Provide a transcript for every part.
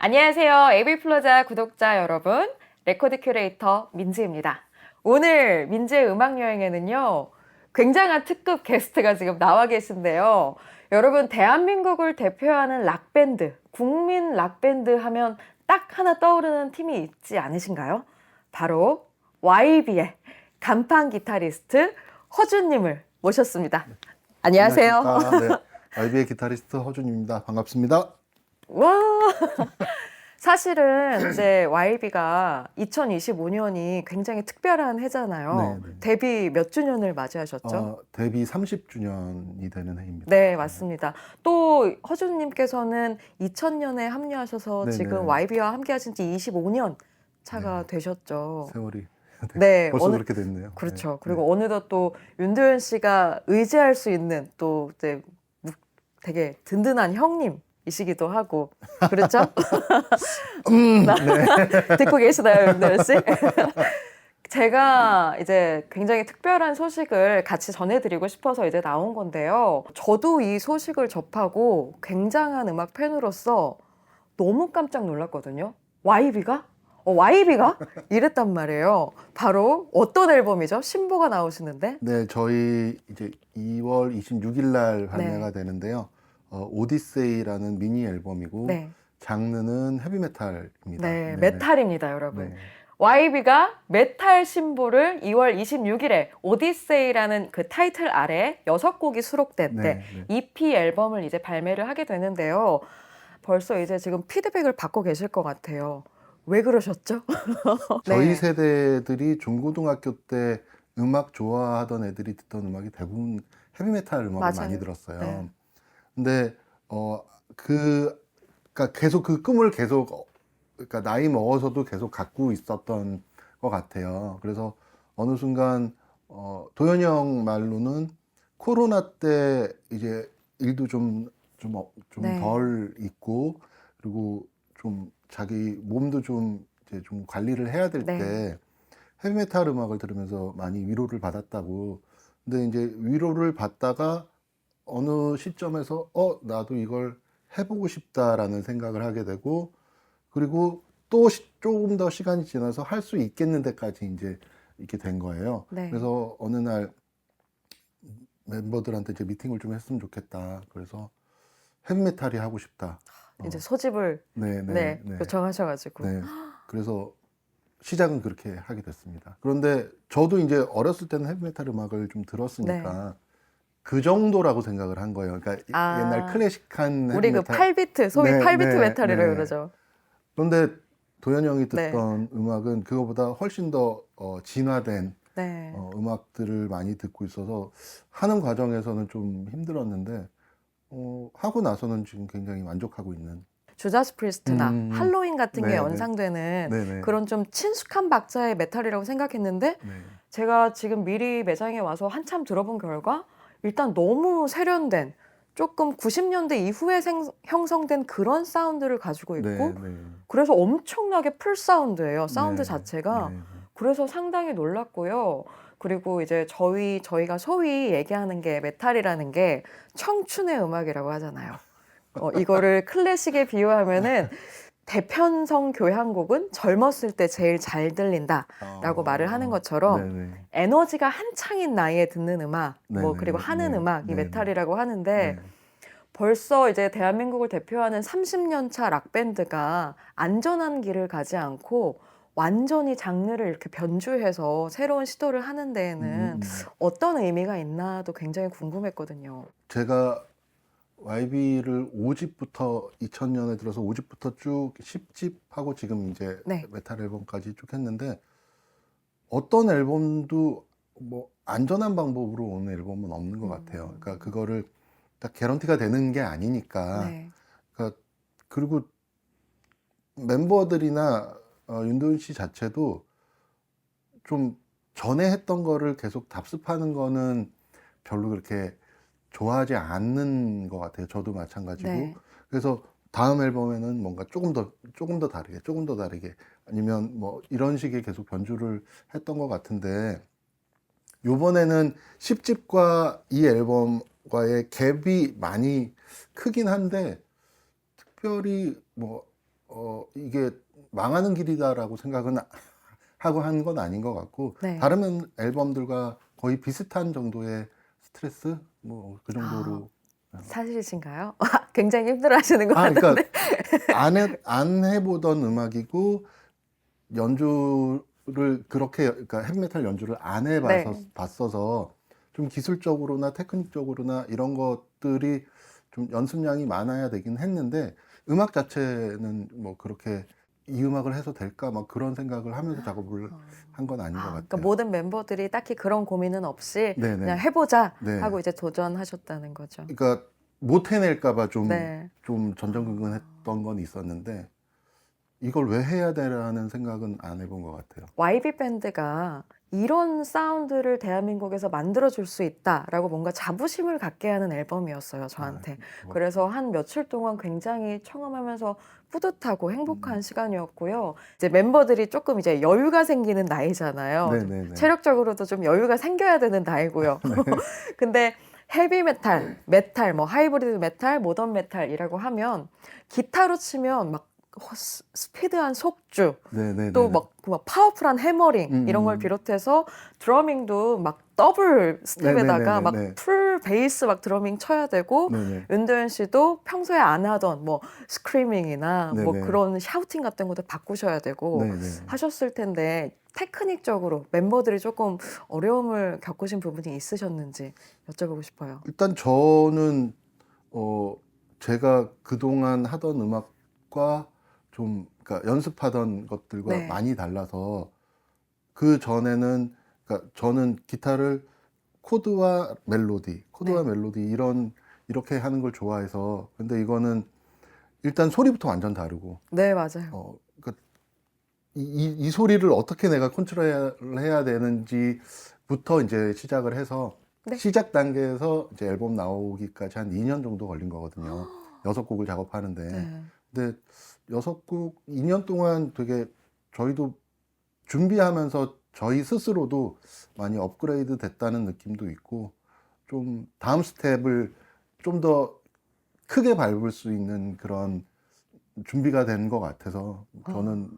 안녕하세요. 에이비플로자 구독자 여러분. 레코드 큐레이터 민지입니다. 오늘 민지의 음악 여행에는요, 굉장한 특급 게스트가 지금 나와 계신데요. 여러분, 대한민국을 대표하는 락밴드, 국민 락밴드 하면 딱 하나 떠오르는 팀이 있지 않으신가요? 바로 YB의 간판 기타리스트 허준님을 모셨습니다. 안녕하세요. 안녕하십니까. 네, YB의 기타리스트 허준입니다. 반갑습니다. 와! 사실은 이제 YB가 2025년이 굉장히 특별한 해잖아요. 네, 네. 데뷔 몇 주년을 맞이하셨죠? 데뷔 30주년이 되는 해입니다. 네, 맞습니다. 또 허준님께서는 2000년에 합류하셔서 네, 지금 네. YB와 함께 하신 지 25년 차가 네. 되셨죠. 세월이 네, 벌써 그렇게 됐네요. 그렇죠. 네, 그리고 어느덧 또 윤도현 씨가 의지할 수 있는 또 이제 되게 든든한 형님이시기도 하고 그렇죠? 네. 듣고 계시나요, 윤도현 씨? 제가 이제 굉장히 특별한 소식을 같이 전해드리고 싶어서 이제 나온 건데요. 저도 이 소식을 접하고 굉장한 음악 팬으로서 너무 깜짝 놀랐거든요. YB가? YB가? 이랬단 말이에요. 바로 어떤 앨범이죠? 신보가 나오시는데? 네, 저희 이제 2월 26일 날 발매가 네. 되는데요. 오디세이라는 미니 앨범이고 네. 장르는 헤비메탈입니다. 네, 메탈입니다, 여러분. 네. YB가 메탈 신보를 2월 26일에 오디세이라는 그 타이틀 아래 6곡이 수록된 네, 네. EP 앨범을 이제 발매를 하게 되는데요. 벌써 이제 지금 피드백을 받고 계실 것 같아요. 왜 그러셨죠? 저희 네. 세대들이 중고등학교 때 음악 좋아하던 애들이 듣던 음악이 대부분 헤비메탈 음악을 맞아요. 많이 들었어요. 네. 근데 그러니까 계속 그 꿈을 그러니까 나이 먹어서도 계속 갖고 있었던 것 같아요. 그래서 어느 순간 도현이 형 말로는 코로나 때 이제 일도 좀 네. 덜 있고 그리고 좀 자기 몸도 좀 이제 좀 관리를 해야 될 네. 때 헤비메탈 음악을 들으면서 많이 위로를 받았다고. 근데 이제 위로를 받다가 어느 시점에서 나도 이걸 해보고 싶다라는 생각을 하게 되고 그리고 또 조금 더 시간이 지나서 할 수 있겠는 데까지 이제 이렇게 된 거예요. 네. 그래서 어느 날 멤버들한테 이제 미팅을 좀 했으면 좋겠다. 그래서 헤비메탈이 하고 싶다. 이제 소집을 네. 요청하셔가지고. 네. 그래서 시작은 그렇게 하게 됐습니다. 그런데 저도 이제 어렸을 때는 헤비메탈 음악을 좀 들었으니까 그 정도라고 생각을 한 거예요. 그러니까 옛날 클래식한 우리 그 헤비메탈. 8비트, 소위 네, 8비트 네, 메탈이라고 네. 그러죠. 그런데 도현이 형이 듣던 음악은 그거보다 훨씬 더 진화된 네. 음악들을 많이 듣고 있어서 하는 과정에서는 좀 힘들었는데 하고 나서는 지금 굉장히 만족하고 있는. 주다스 프리스트나 할로윈 같은 게 네, 네. 연상되는 네네. 그런 좀 친숙한 박자의 메탈이라고 생각했는데 네. 제가 지금 미리 매장에 와서 한참 들어본 결과 일단 너무 세련된 조금 90년대 이후에 형성된 그런 사운드를 가지고 있고 네. 그래서 엄청나게 풀 사운드예요. 사운드 네. 자체가. 네. 그래서 상당히 놀랐고요. 그리고 이제 저희가 소위 얘기하는 게 메탈이라는 게 청춘의 음악이라고 하잖아요. 이거를 클래식에 비유하면은 대편성 교향곡은 젊었을 때 제일 잘 들린다라고 말을 하는 것처럼 네네. 에너지가 한창인 나이에 듣는 음악, 네네. 그리고 하는 네. 음악이 네네. 메탈이라고 하는데 네. 벌써 이제 대한민국을 대표하는 30년 차 락밴드가 안전한 길을 가지 않고 완전히 장르를 이렇게 변주해서 새로운 시도를 하는 데에는 어떤 의미가 있나도 굉장히 궁금했거든요. 제가 YB를 5집부터 2000년에 들어서 5집부터 쭉 10집 하고 지금 이제 네. 메탈 앨범까지 쭉 했는데 어떤 앨범도 뭐 안전한 방법으로 오는 앨범은 없는 것 같아요. 그러니까 그거를 딱 개런티가 되는 게 아니니까. 네. 그러니까 그리고 멤버들이나 윤도현 씨 자체도 좀 전에 했던 거를 계속 답습하는 거는 별로 그렇게 좋아하지 않는 것 같아요. 저도 마찬가지고. 네. 그래서 다음 앨범에는 뭔가 조금 더 다르게 아니면 뭐 이런 식의 계속 변주를 했던 것 같은데 요번에는 10집과 이 앨범과의 갭이 많이 크긴 한데 특별히 뭐 이게 망하는 길이다라고 생각은 하고 한 건 아닌 것 같고 네. 다른 앨범들과 거의 비슷한 정도의 스트레스 뭐 그 정도로 사실이신가요? 굉장히 힘들어하시는 것 그러니까 같은데. 안 해보던 음악이고 연주를 그렇게 그러니까 헤비메탈 연주를 안 해봐서 네. 봤어서 좀 기술적으로나 테크닉적으로나 이런 것들이 좀 연습량이 많아야 되긴 했는데 음악 자체는 뭐 그렇게 이 음악을 해서 될까 막 그런 생각을 하면서 작업을 한 건 아닌 것 그러니까 같아요. 모든 멤버들이 딱히 그런 고민은 없이 그냥 네네. 해보자 네. 하고 이제 도전하셨다는 거죠. 그러니까 못 해낼까봐 네. 좀 전전긍긍했던 건 있었는데 이걸 왜 해야 되라는 생각은 안 해본 것 같아요. YB 밴드가 이런 사운드를 대한민국에서 만들어줄 수 있다라고 뭔가 자부심을 갖게 하는 앨범이었어요, 저한테. 뭐, 그래서 한 며칠 동안 굉장히 청음하면서 뿌듯하고 행복한 시간이었고요. 이제 멤버들이 조금 이제 여유가 생기는 나이잖아요. 좀 네네네. 체력적으로도 좀 여유가 생겨야 되는 나이고요. 근데 헤비 메탈, 메탈, 뭐 하이브리드 메탈, 모던 메탈이라고 하면 기타로 치면 막 스피드한 속주, 네네네. 또 막 파워풀한 해머링 이런 걸 비롯해서 드러밍도 막 더블 스텝에다가 막 네네네네네. 풀 베이스 막 드러밍 쳐야 되고 네네. 윤도현 씨도 평소에 안 하던 뭐 스크리밍이나 뭐 네네. 그런 샤우팅 같은 것도 바꾸셔야 되고 네네. 하셨을 텐데 테크닉적으로 멤버들이 조금 어려움을 겪으신 부분이 있으셨는지 여쭤보고 싶어요. 일단 저는 제가 그동안 하던 음악과 좀 그러니까 연습하던 것들과 네. 많이 달라서 그 전에는 그러니까 저는 기타를 코드와 네. 멜로디 이렇게 하는 걸 좋아해서 근데 이거는 일단 소리부터 완전 다르고 네, 맞아요. 그러니까 이 소리를 어떻게 내가 컨트롤해야 되는지부터 이제 시작을 해서 네. 시작 단계에서 이제 앨범 나오기까지 한 2년 정도 걸린 거거든요. 6곡을 작업하는데. 네. 근데 6곡 2년 동안 되게 저희도 준비하면서 저희 스스로도 많이 업그레이드 됐다는 느낌도 있고 좀 다음 스텝을 좀 더 크게 밟을 수 있는 그런 준비가 된 것 같아서 저는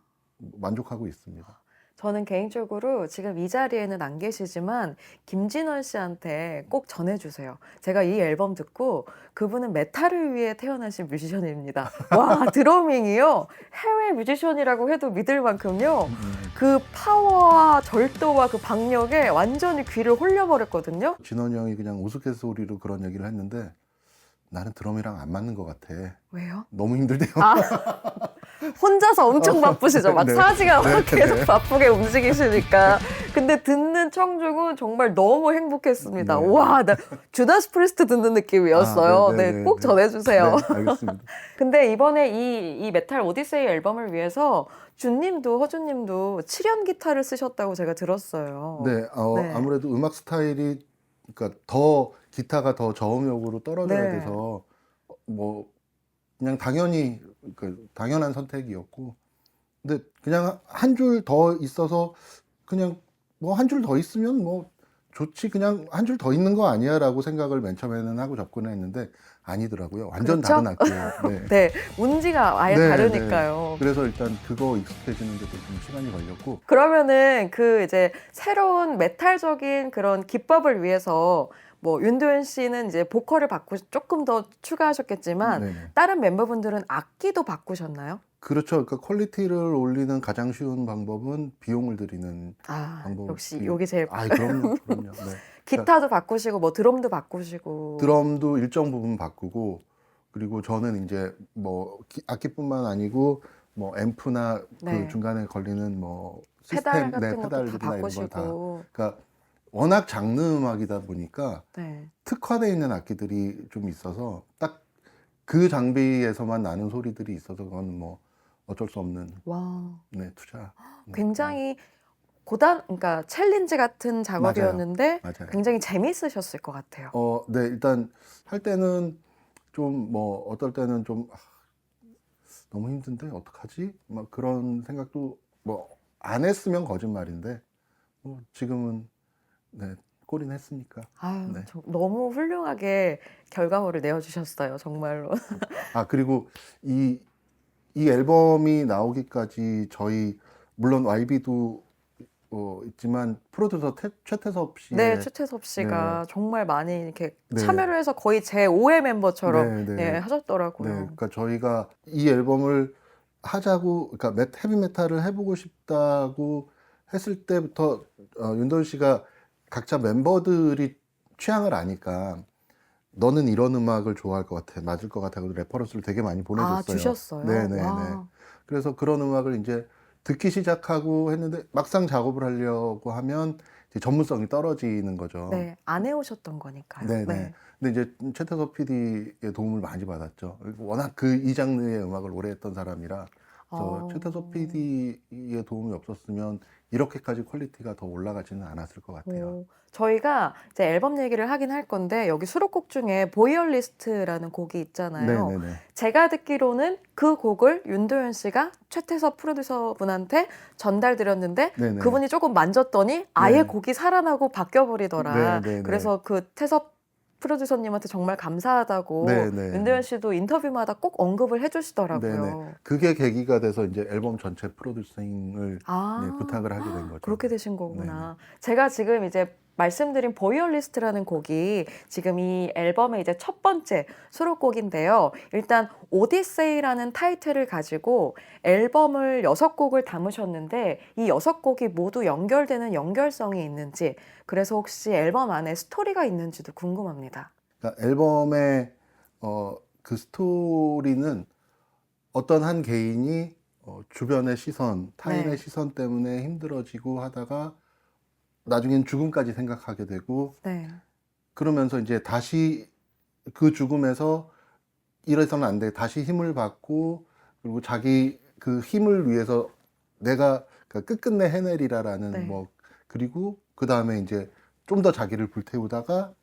만족하고 있습니다. 저는 개인적으로 지금 이 자리에는 안 계시지만 김진원 씨한테 꼭 전해주세요. 제가 이 앨범 듣고 그분은 메탈을 위해 태어나신 뮤지션입니다. 와, 드러밍이요. 해외 뮤지션이라고 해도 믿을 만큼요. 그 파워와 절도와 그 박력에 완전히 귀를 홀려버렸거든요. 진원이 형이 그냥 우스갯소리로 그런 얘기를 했는데 나는 드럼이랑 안 맞는 것 같아. 왜요? 너무 힘들대요. 혼자서 엄청 바쁘시죠. 막 네. 사지가 막 네, 계속 네. 바쁘게 움직이시니까. 근데 듣는 청중은 정말 너무 행복했습니다. 네. 와, 나 주다스 프리스트 듣는 느낌이었어요. 네, 꼭 전해주세요. 네, 알겠습니다. 근데 이번에 이 메탈 오디세이 앨범을 위해서 준님도 허준님도 7연 기타를 쓰셨다고 제가 들었어요. 네, 네. 아무래도 음악 스타일이 그러니까 더 기타가 더 저음역으로 떨어져야 네. 돼서 뭐 그냥 당연히 당연한 선택이었고 근데 그냥 한 줄 더 있어서 그냥 뭐 한 줄 더 있으면 뭐 좋지 그냥 한 줄 더 있는 거 아니야라고 생각을 맨 처음에는 하고 접근을 했는데 아니더라고요. 완전 그렇죠? 다른 악기예요. 네. 네, 운지가 아예 네, 다르니까요. 그래서 일단 그거 익숙해지는데도 좀 시간이 걸렸고 그러면은 그 이제 새로운 메탈적인 그런 기법을 위해서 뭐 윤도현 씨는 이제 보컬을 조금 더 추가하셨겠지만 네네. 다른 멤버분들은 악기도 바꾸셨나요? 그렇죠. 그러니까 퀄리티를 올리는 가장 쉬운 방법은 비용을 들이는 역시 방법이 요게 제일 그럼요. 네. 그러니까 기타도 바꾸시고 뭐 드럼도 바꾸시고 드럼도 일정 부분 바꾸고 그리고 저는 이제 뭐 악기뿐만 아니고 뭐 앰프나 그 네. 중간에 걸리는 뭐 페달 시스템, 같은 것도 다 페달들이나 이런 걸 다 바꾸시고 그러니까 워낙 장르 음악이다 보니까 네. 특화되어 있는 악기들이 좀 있어서 딱 그 장비에서만 나는 소리들이 있어서 그건 뭐 어쩔 수 없는 와, 투자. 굉장히 그러니까 챌린지 같은 작업이었는데 맞아요. 굉장히 재밌으셨을 것 같아요. 네, 일단 할 때는 좀 뭐 어떨 때는 좀 너무 힘든데 어떡하지? 막 그런 생각도 뭐 안 했으면 거짓말인데 뭐 지금은 네, 꼴은 했으니까. 아유, 네. 너무 훌륭하게 결과물을 내어주셨어요, 정말로. 그리고 이 이 앨범이 나오기까지 저희 물론 YB도 있지만 프로듀서 최태섭 네, 씨의 최태섭 네, 씨가 정말 많이 이렇게 네, 참여를 해서 거의 제 5의 멤버처럼 네, 예, 네, 하셨더라고요. 그러니까 저희가 이 앨범을 하자고, 그러니까 헤비메탈을 해보고 싶다고 했을 때부터 윤도현 씨가 각자 멤버들이 취향을 아니까 너는 이런 음악을 좋아할 것 같아, 맞을 것 같아, 그 레퍼런스를 되게 많이 아, 보내줬어요. 주셨어요? 네네네. 와. 그래서 그런 음악을 이제 듣기 시작하고 했는데 막상 작업을 하려고 하면 이제 전문성이 떨어지는 거죠. 네, 안 해오셨던 거니까요. 네네. 네. 근데 이제 최태섭 PD의 도움을 많이 받았죠. 워낙 그 이 장르의 음악을 오래 했던 사람이라. 그래서 최태섭 어, PD의 도움이 없었으면 이렇게까지 퀄리티가 더 올라가지는 않았을 것 같아요. 저희가 이제 앨범 얘기를 하긴 할 건데 여기 수록곡 중에 보이얼리스트라는 곡이 있잖아요. 네네네. 제가 듣기로는 그 곡을 윤도현 씨가 최태섭 프로듀서 분한테 전달드렸는데 네네. 그분이 조금 만졌더니 아예 네. 곡이 살아나고 바뀌어버리더라. 네네네. 그래서 그 태섭 프로듀서님한테 정말 감사하다고 네네. 윤도현 씨도 인터뷰마다 꼭 언급을 네네. 해주시더라고요. 그게 계기가 돼서 이제 앨범 전체 프로듀싱을 아, 부탁을 하게 된 거죠. 그렇게 되신 네네. 거구나. 제가 지금 이제 말씀드린 보이얼리스트라는 곡이 지금 이 앨범의 이제 첫 번째 수록곡인데요. 일단 오디세이라는 타이틀을 가지고 앨범을 6곡을 담으셨는데 이 6곡이 모두 연결되는 연결성이 있는지, 그래서 혹시 앨범 안에 스토리가 있는지도 궁금합니다. 그러니까 앨범의 그 스토리는 어떤 한 개인이 주변의 시선, 타인의 네. 시선 때문에 힘들어지고 하다가 나중엔 죽음까지 생각하게 되고, 네. 그러면서 이제 다시 그 죽음에서 이래서는 안 돼, 다시 힘을 받고, 그리고 자기 그 힘을 위해서 내가 그러니까 끝끝내 해내리라라는 네. 뭐, 그리고 그 다음에 이제 좀 더 자기를 불태우다가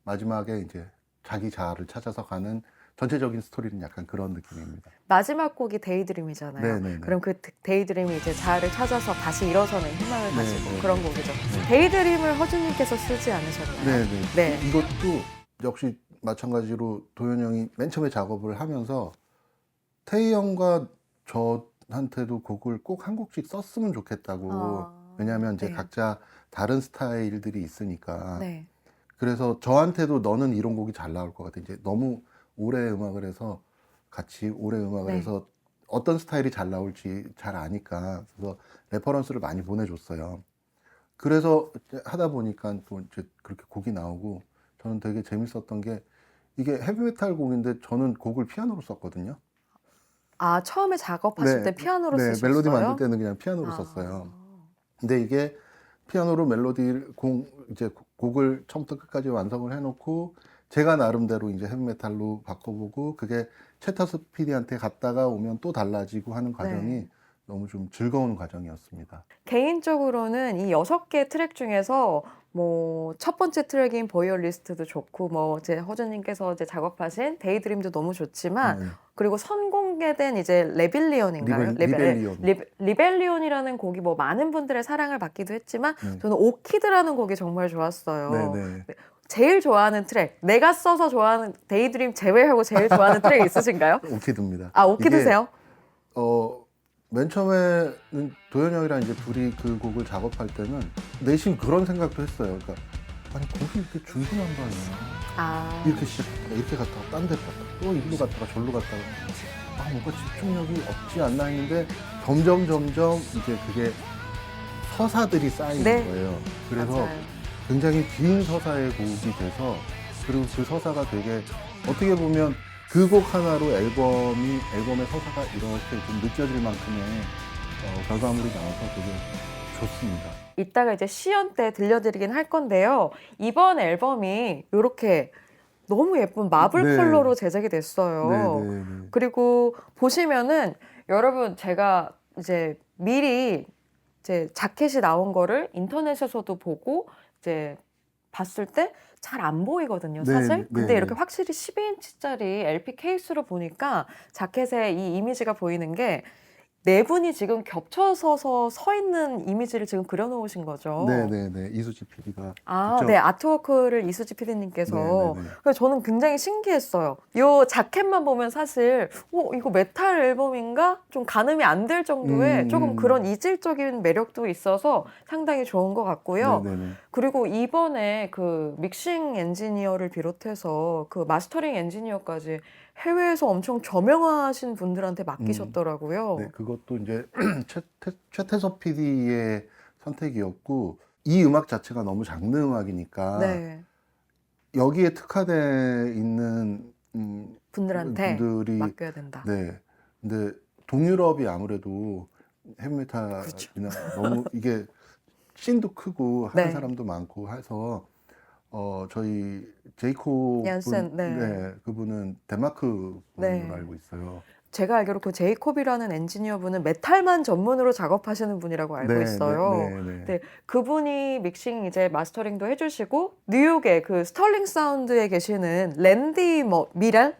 마지막에 이제 자기 자아를 찾아서 가는 전체적인 스토리는 약간 그런 느낌입니다. 마지막 곡이 데이드림이잖아요. 네네네. 그럼 그 데이드림이 이제 자아를 찾아서 다시 일어서는 희망을 가지고 네네. 그런 곡이죠. 네. 데이드림을 허준님께서 쓰지 않으셨나요? 네네. 네. 이것도 역시 마찬가지로 도현 형이 맨 처음에 작업을 하면서 태희 형과 저한테도 곡을 꼭 한 곡씩 썼으면 좋겠다고. 아, 왜냐하면 이제 네. 각자 다른 스타일들이 있으니까. 네. 그래서 저한테도 너는 이런 곡이 잘 나올 것 같아. 이제 너무 오래 음악을 해서 같이 오래 음악을 네. 해서 어떤 스타일이 잘 나올지 잘 아니까. 그래서 레퍼런스를 많이 보내줬어요. 그래서 이제 하다 보니까 또 이제 그렇게 곡이 나오고 저는 되게 재밌었던 게 이게 헤비메탈 곡인데 저는 곡을 피아노로 썼거든요. 아, 처음에 작업하실 때 피아노로 네, 멜로디 만들 쓰셨어요? 때는 그냥 피아노로 아, 썼어요. 근데 이게 피아노로 이제 곡을 처음부터 끝까지 완성을 해놓고 제가 나름대로 이제 헤비메탈로 바꿔보고 그게 최태섭 PD한테 갔다가 오면 또 달라지고 하는 과정이 네. 너무 좀 즐거운 과정이었습니다. 개인적으로는 이 6개 트랙 중에서 뭐 첫 번째 트랙인 보이얼리스트도 좋고 뭐 이제 허준님께서 이제 작업하신 데이드림도 너무 좋지만 네. 그리고 선공개된 이제 레빌리온인가요? 리벨리온. 리벨리온이라는 곡이 뭐 많은 분들의 사랑을 받기도 했지만 네. 저는 오키드라는 곡이 정말 좋았어요. 네네. 제일 좋아하는 트랙, 내가 써서 좋아하는 데이드림 제외하고 제일 좋아하는 트랙 있으신가요? 오키드입니다. 아, 오키드세요? 맨 처음에는 도현 형이랑 이제 둘이 그 곡을 작업할 때는 내심 그런 생각도 했어요. 그러니까 아니 곡이 이렇게 중분한 거 아니야. 아, 이렇게 시작했다가 이렇게 갔다가 딴 데 갔다가 또 일로 갔다가 절로 갔다가 뭔가 집중력이 없지 않나 했는데 점점 이제 그게 서사들이 쌓이는 네. 거예요. 그래서 맞아요. 굉장히 긴 서사의 곡이 돼서 그리고 그 서사가 되게 어떻게 보면 그 곡 하나로 앨범의 서사가 이렇게 좀 느껴질 만큼의 결과물이 나와서 되게 좋습니다. 이따가 이제 시연 때 들려드리긴 할 건데요. 이번 앨범이 이렇게 너무 예쁜 마블 네. 컬러로 제작이 됐어요. 네네. 그리고 보시면은 여러분 제가 이제 미리 이제 자켓이 나온 거를 인터넷에서도 보고 이제 봤을 때 잘 안 보이거든요, 네, 사실. 근데 네. 이렇게 확실히 12인치짜리 LP 케이스로 보니까 자켓에 이 이미지가 보이는 게 네 분이 지금 겹쳐서 서 있는 이미지를 지금 그려놓으신 거죠. 네네네. 이수지 PD가 아, 직접. 네. 아트워크를 이수지 PD님께서. 네네네. 그래서 저는 굉장히 신기했어요. 요 자켓만 보면 사실, 이거 메탈 앨범인가? 좀 가늠이 안 될 정도의 조금 그런 이질적인 매력도 있어서 상당히 좋은 것 같고요. 네네네. 그리고 이번에 그 믹싱 엔지니어를 비롯해서 그 마스터링 엔지니어까지 해외에서 엄청 저명하신 분들한테 맡기셨더라고요. 네, 그것도 이제 최태섭 PD의 선택이었고, 이 음악 자체가 너무 장르 음악이니까 네. 여기에 특화돼 있는 분들한테 분들이, 맡겨야 된다. 네. 근데 동유럽이 아무래도 헤비메탈이나 그렇죠. 너무 이게 씬도 크고 하는 네. 사람도 많고 해서 저희 제이콥 얀센, 네. 네, 그분은 덴마크 네. 분으로 알고 있어요. 제가 알기로 그 제이콥이라는 엔지니어분은 메탈만 전문으로 작업하시는 분이라고 알고 네, 있어요. 네, 네, 네. 네, 그분이 믹싱 이제 마스터링도 해주시고 뉴욕에 그 스털링 사운드에 계시는 랜디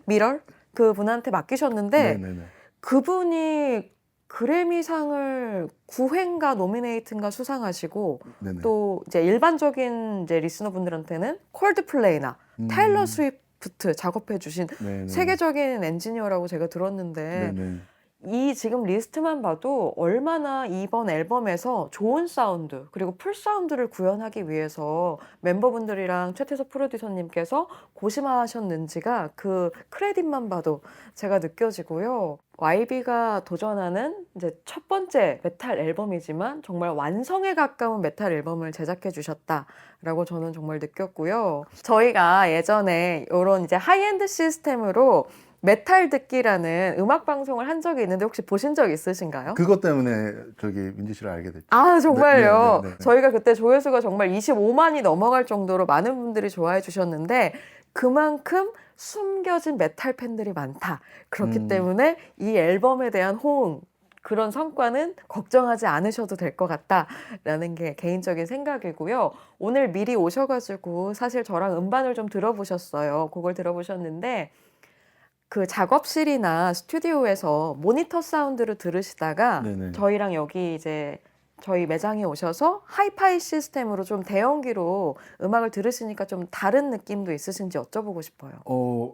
미럴 그분한테 맡기셨는데 네, 네, 네. 그분이 그래미상을 9회인가 노미네이트인가 수상하시고 네, 네. 또 이제 일반적인 이제 리스너분들한테는 콜드플레이나 타일러 스위프트 작업해 주신 네, 네. 세계적인 엔지니어라고 제가 들었는데 네, 네. 이 지금 리스트만 봐도 얼마나 이번 앨범에서 좋은 사운드 그리고 풀 사운드를 구현하기 위해서 멤버분들이랑 최태석 프로듀서님께서 고심하셨는지가 그 크레딧만 봐도 제가 느껴지고요. YB가 도전하는 이제 첫 번째 메탈 앨범이지만 정말 완성에 가까운 메탈 앨범을 제작해 주셨다라고 저는 정말 느꼈고요. 저희가 예전에 이런 이제 하이엔드 시스템으로 메탈 듣기라는 음악 방송을 한 적이 있는데 혹시 보신 적 있으신가요? 그것 때문에 저기 민지 씨를 알게 됐죠. 아, 정말요? 네, 네, 네. 저희가 그때 조회수가 정말 25만이 넘어갈 정도로 많은 분들이 좋아해 주셨는데 그만큼 숨겨진 메탈 팬들이 많다. 그렇기 때문에 이 앨범에 대한 호응, 그런 성과는 걱정하지 않으셔도 될 것 같다라는 게 개인적인 생각이고요. 오늘 미리 오셔가지고 사실 저랑 음반을 좀 들어보셨어요. 곡을 들어보셨는데 그 작업실이나 스튜디오에서 모니터 사운드를 들으시다가 네네. 저희랑 여기 이제 저희 매장에 오셔서 하이파이 시스템으로 좀 대형기로 음악을 들으시니까 좀 다른 느낌도 있으신지 여쭤보고 싶어요.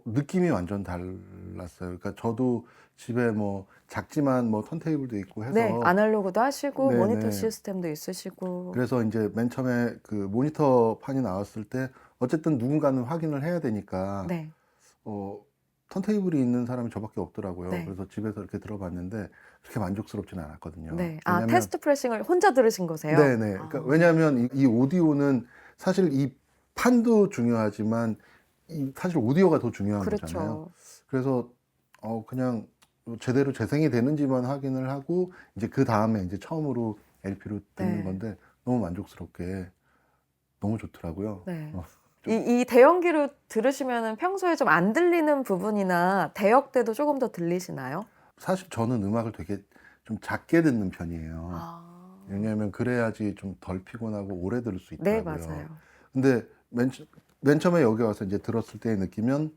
느낌이 완전 달랐어요. 그러니까 저도 집에 뭐 작지만 뭐 턴테이블도 있고 해서 네, 아날로그도 하시고 네네. 모니터 시스템도 있으시고. 그래서 이제 맨 처음에 그 모니터 판이 나왔을 때 어쨌든 누군가는 확인을 해야 되니까 네, 턴테이블이 있는 사람이 저밖에 없더라고요. 네. 그래서 집에서 이렇게 들어봤는데 그렇게 만족스럽지는 않았거든요. 네. 아, 왜냐면 테스트 프레싱을 혼자 들으신 거세요? 네네. 그러니까 왜냐하면 이 오디오는 사실 이 판도 중요하지만 사실 오디오가 더 중요한 거잖아요. 그렇죠. 그래서 그냥 제대로 재생이 되는지만 확인을 하고 이제 그 다음에 이제 처음으로 LP로 듣는 네. 건데 너무 만족스럽게 너무 좋더라고요. 네. 어, 이 대형기로 들으시면 평소에 좀 안 들리는 부분이나 대역 때도 조금 더 들리시나요? 사실 저는 음악을 되게 좀 작게 듣는 편이에요. 아, 왜냐하면 그래야지 좀 덜 피곤하고 오래 들을 수 네, 있더라고요. 맞아요. 근데 맨 처음에 여기 와서 이제 들었을 때의 느낌은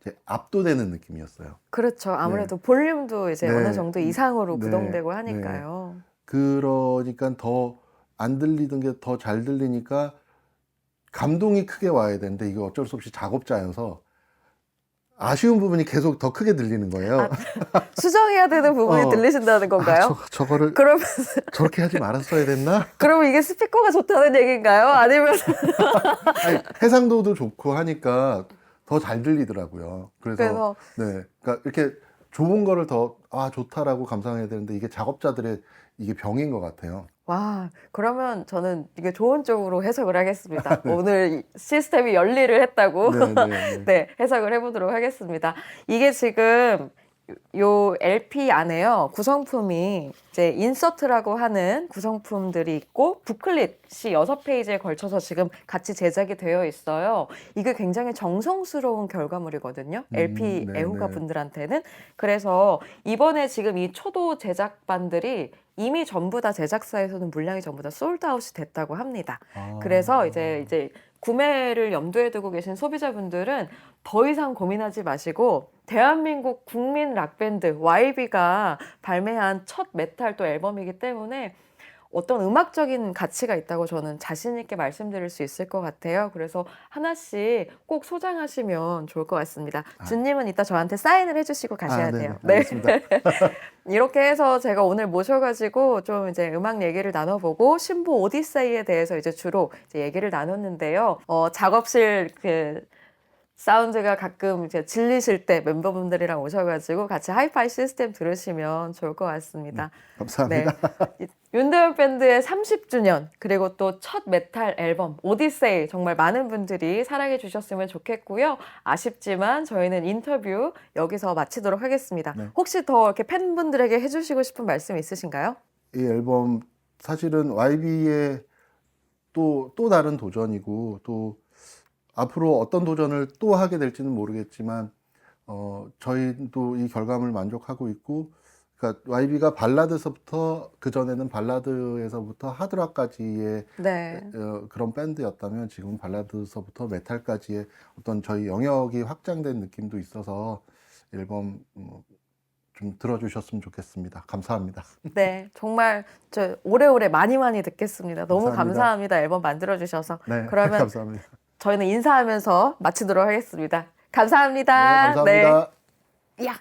이제 압도되는 느낌이었어요. 그렇죠. 아무래도 볼륨도 이제 네. 어느 정도 이상으로 네. 구동되고 네. 하니까요. 그러니까 더 안 들리던 게 더 잘 들리니까 감동이 크게 와야 되는데 이게 어쩔 수 없이 작업자여서 아쉬운 부분이 계속 더 크게 들리는 거예요. 수정해야 되는 부분이 어. 들리신다는 건가요? 저거를 그러면 저렇게 하지 말았어야 됐나? 그러면 이게 스피커가 좋다는 얘기인가요? 아니면 아니, 해상도도 좋고 하니까 더 잘 들리더라고요. 그래서 네, 그러니까 이렇게 좋은 거를 더 좋다라고 감상해야 되는데 이게 작업자들의 이게 병인 것 같아요. 와, 그러면 저는 이게 좋은 쪽으로 해석을 하겠습니다. 오늘 이 시스템이 열일을 했다고 네. 네, 해석을 해보도록 하겠습니다. 이게 지금 요 LP 안에요. 구성품이 이제 인서트라고 하는 구성품들이 있고 북클릿이 6페이지에 걸쳐서 지금 같이 제작이 되어 있어요. 이게 굉장히 정성스러운 결과물이거든요. LP 네, 애호가 네. 분들한테는. 그래서 이번에 지금 이 초도 제작반들이 이미 전부 다 제작사에서는 물량이 전부 다 솔드아웃이 됐다고 합니다. 그래서 이제 구매를 염두에 두고 계신 소비자분들은 더 이상 고민하지 마시고 대한민국 국민 락밴드 YB가 발매한 첫 메탈 또 앨범이기 때문에 어떤 음악적인 가치가 있다고 저는 자신 있게 말씀드릴 수 있을 것 같아요. 그래서 하나씩 꼭 소장하시면 좋을 것 같습니다. 준님은 이따 저한테 사인을 해주시고 가셔야 네네, 돼요. 알겠습니다. 이렇게 해서 제가 오늘 모셔가지고 좀 이제 음악 얘기를 나눠보고 신보 오디세이에 대해서 이제 주로 이제 얘기를 나눴는데요. 작업실 그 사운드가 가끔 이제 질리실 때 멤버분들이랑 오셔가지고 같이 하이파이 시스템 들으시면 좋을 것 같습니다. 감사합니다. 네. 윤대현 밴드의 30주년 그리고 또 첫 메탈 앨범 오디세이 정말 많은 분들이 사랑해 주셨으면 좋겠고요. 아쉽지만 저희는 인터뷰 여기서 마치도록 하겠습니다. 네. 혹시 더 이렇게 팬분들에게 해주시고 싶은 말씀 있으신가요? 이 앨범 사실은 YB의 또 다른 도전이고 또 앞으로 어떤 도전을 또 하게 될지는 모르겠지만 저희도 이 결과물 만족하고 있고 그러니까 YB가 발라드서부터 그전에는 발라드에서부터 하드락까지의 네. 그런 밴드였다면 지금 발라드서부터 메탈까지의 어떤 저희 영역이 확장된 느낌도 있어서 앨범 좀 들어주셨으면 좋겠습니다. 감사합니다. 네, 정말 저 오래오래 많이 듣겠습니다. 너무 감사합니다. 감사합니다. 앨범 만들어주셔서. 네, 그러면 감사합니다. 저희는 인사하면서 마치도록 하겠습니다. 감사합니다. 네, 감사합니다. 네. 야.